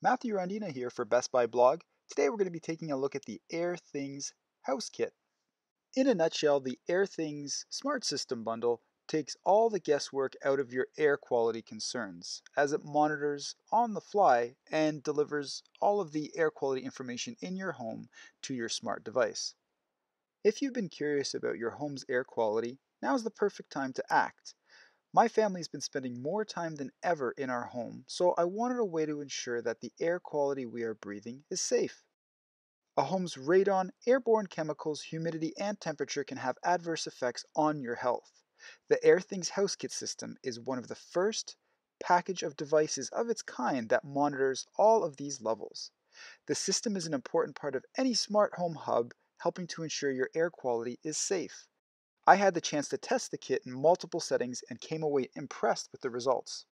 Matthew Rondina here for Best Buy Blog. Today we're going to be taking a look at the Airthings House Kit. In a nutshell, the Airthings Smart System Bundle takes all the guesswork out of your air quality concerns as it monitors on the fly and delivers all of the air quality information in your home to your smart device. If you've been curious about your home's air quality, now's the perfect time to act. My family's been spending more time than ever in our home, so I wanted a way to ensure that the air quality we are breathing is safe. A home's radon, airborne chemicals, humidity, and temperature can have adverse effects on your health. The Airthings House Kit system is one of the first package of devices of its kind that monitors all of these levels. The system is an important part of any smart home hub, helping to ensure your air quality is safe. I had the chance to test the kit in multiple settings and came away impressed with the results.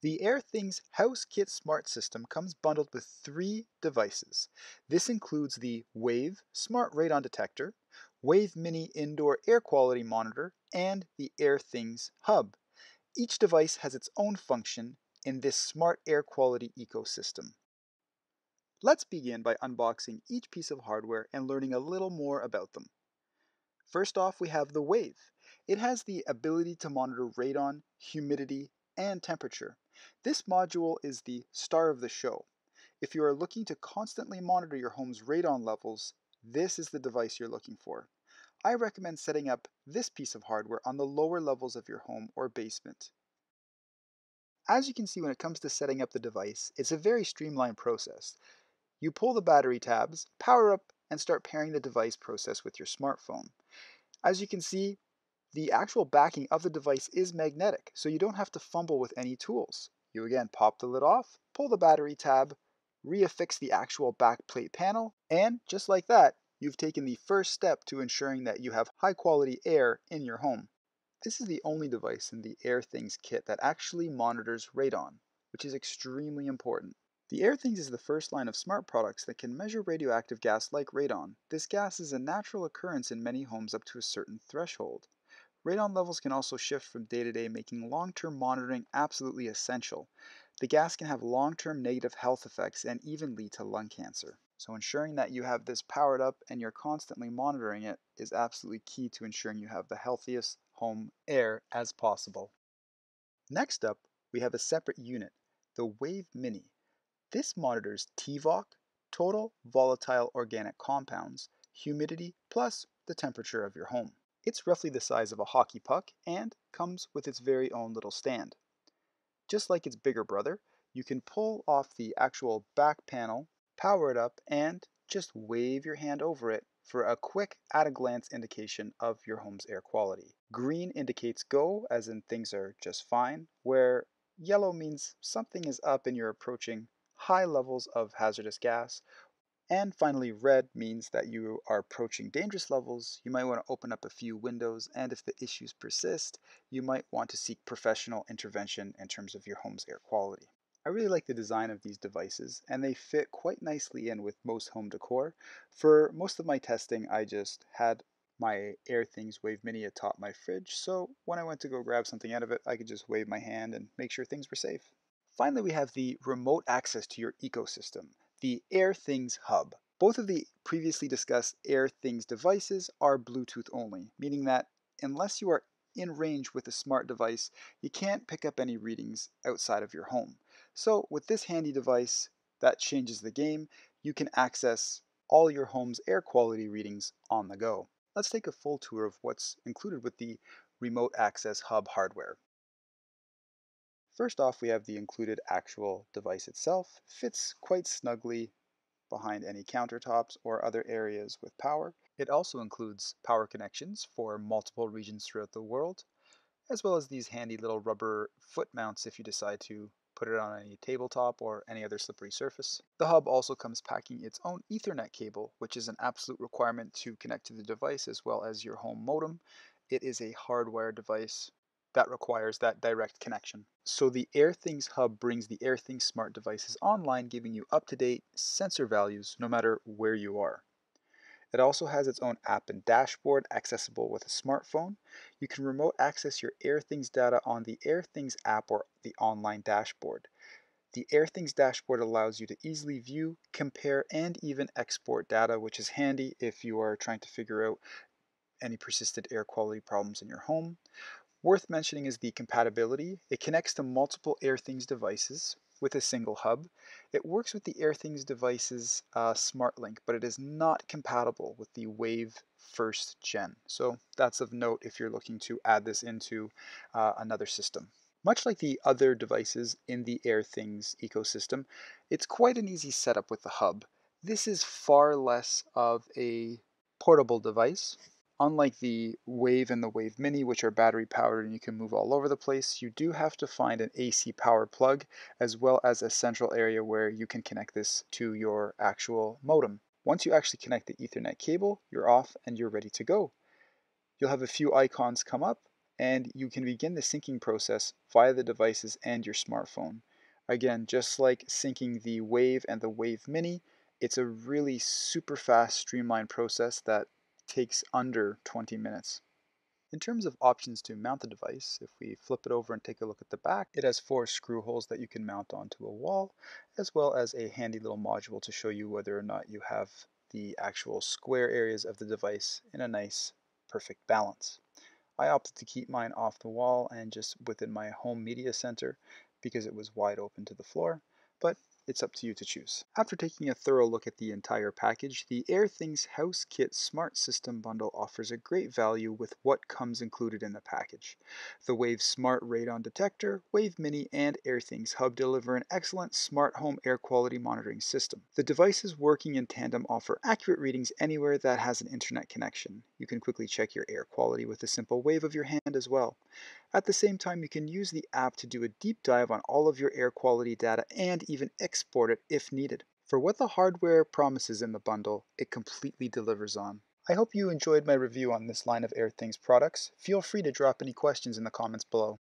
The Airthings House Kit Smart System comes bundled with 3 devices. This includes the Wave Smart Radon Detector, Wave Mini Indoor Air Quality Monitor, and the Airthings Hub. Each device has its own function in this smart air quality ecosystem. Let's begin by unboxing each piece of hardware and learning a little more about them. First off, we have the Wave. It has the ability to monitor radon, humidity, and temperature. This module is the star of the show. If you are looking to constantly monitor your home's radon levels, this is the device you're looking for. I recommend setting up this piece of hardware on the lower levels of your home or basement. As you can see, when it comes to setting up the device, it's a very streamlined process. You pull the battery tabs, power up, and start pairing the device process with your smartphone. As you can see, the actual backing of the device is magnetic, so you don't have to fumble with any tools. You again pop the lid off, pull the battery tab, reaffix the actual backplate panel, and just like that, you've taken the first step to ensuring that you have high quality air in your home. This is the only device in the Airthings kit that actually monitors radon, which is extremely important. The Airthings is the first line of smart products that can measure radioactive gas like radon. This gas is a natural occurrence in many homes up to a certain threshold. Radon levels can also shift from day to day, making long-term monitoring absolutely essential. The gas can have long-term negative health effects and even lead to lung cancer. So ensuring that you have this powered up and you're constantly monitoring it is absolutely key to ensuring you have the healthiest home air as possible. Next up, we have a separate unit, the Wave Mini. This monitors TVOC, total volatile organic compounds, humidity, plus the temperature of your home. It's roughly the size of a hockey puck and comes with its very own little stand. Just like its bigger brother, you can pull off the actual back panel, power it up, and just wave your hand over it for a quick at-a-glance indication of your home's air quality. Green indicates go, as in things are just fine, where yellow means something is up and you're approaching high levels of hazardous gas. And finally, red means that you are approaching dangerous levels. You might want to open up a few windows, and if the issues persist, you might want to seek professional intervention in terms of your home's air quality. I really like the design of these devices, and they fit quite nicely in with most home decor. For most of my testing, I just had my Airthings Wave Mini atop my fridge, so when I went to go grab something out of it, I could just wave my hand and make sure things were safe. Finally, we have the remote access to your ecosystem, the Airthings Hub. Both of the previously discussed Airthings devices are Bluetooth only, meaning that unless you are in range with a smart device, you can't pick up any readings outside of your home. So with this handy device, that changes the game. You can access all your home's air quality readings on the go. Let's take a full tour of what's included with the Remote Access Hub hardware. First off, we have the included actual device itself. Fits quite snugly behind any countertops or other areas with power. It also includes power connections for multiple regions throughout the world, as well as these handy little rubber foot mounts if you decide to put it on any tabletop or any other slippery surface. The hub also comes packing its own Ethernet cable, which is an absolute requirement to connect to the device as well as your home modem. It is a hardware device that requires that direct connection. So the Airthings Hub brings the Airthings smart devices online, giving you up-to-date sensor values no matter where you are. It also has its own app and dashboard accessible with a smartphone. You can remote access your Airthings data on the Airthings app or the online dashboard. The Airthings dashboard allows you to easily view, compare, and even export data, which is handy if you are trying to figure out any persistent air quality problems in your home. Worth mentioning is the compatibility. It connects to multiple Airthings devices with a single hub. It works with the Airthings device's smart link, but it is not compatible with the Wave first gen. So that's of note if you're looking to add this into another system. Much like the other devices in the Airthings ecosystem, it's quite an easy setup with the hub. This is far less of a portable device. Unlike the Wave and the Wave Mini, which are battery powered and you can move all over the place, you do have to find an AC power plug as well as a central area where you can connect this to your actual modem. Once you actually connect the Ethernet cable, you're off and you're ready to go. You'll have a few icons come up and you can begin the syncing process via the devices and your smartphone. Again, just like syncing the Wave and the Wave Mini, it's a really super fast, streamlined process that takes under 20 minutes. In terms of options to mount the device, if we flip it over and take a look at the back, it has 4 screw holes that you can mount onto a wall, as well as a handy little module to show you whether or not you have the actual square areas of the device in a nice, perfect balance. I opted to keep mine off the wall and just within my home media center because it was wide open to the floor, but it's up to you to choose. After taking a thorough look at the entire package, the Airthings House Kit Smart System Bundle offers a great value with what comes included in the package. The Wave Smart Radon Detector, Wave Mini, and Airthings Hub deliver an excellent smart home air quality monitoring system. The devices working in tandem offer accurate readings anywhere that has an internet connection. You can quickly check your air quality with a simple wave of your hand as well. At the same time, you can use the app to do a deep dive on all of your air quality data and even export it if needed. For what the hardware promises in the bundle, it completely delivers on. I hope you enjoyed my review on this line of Airthings products. Feel free to drop any questions in the comments below.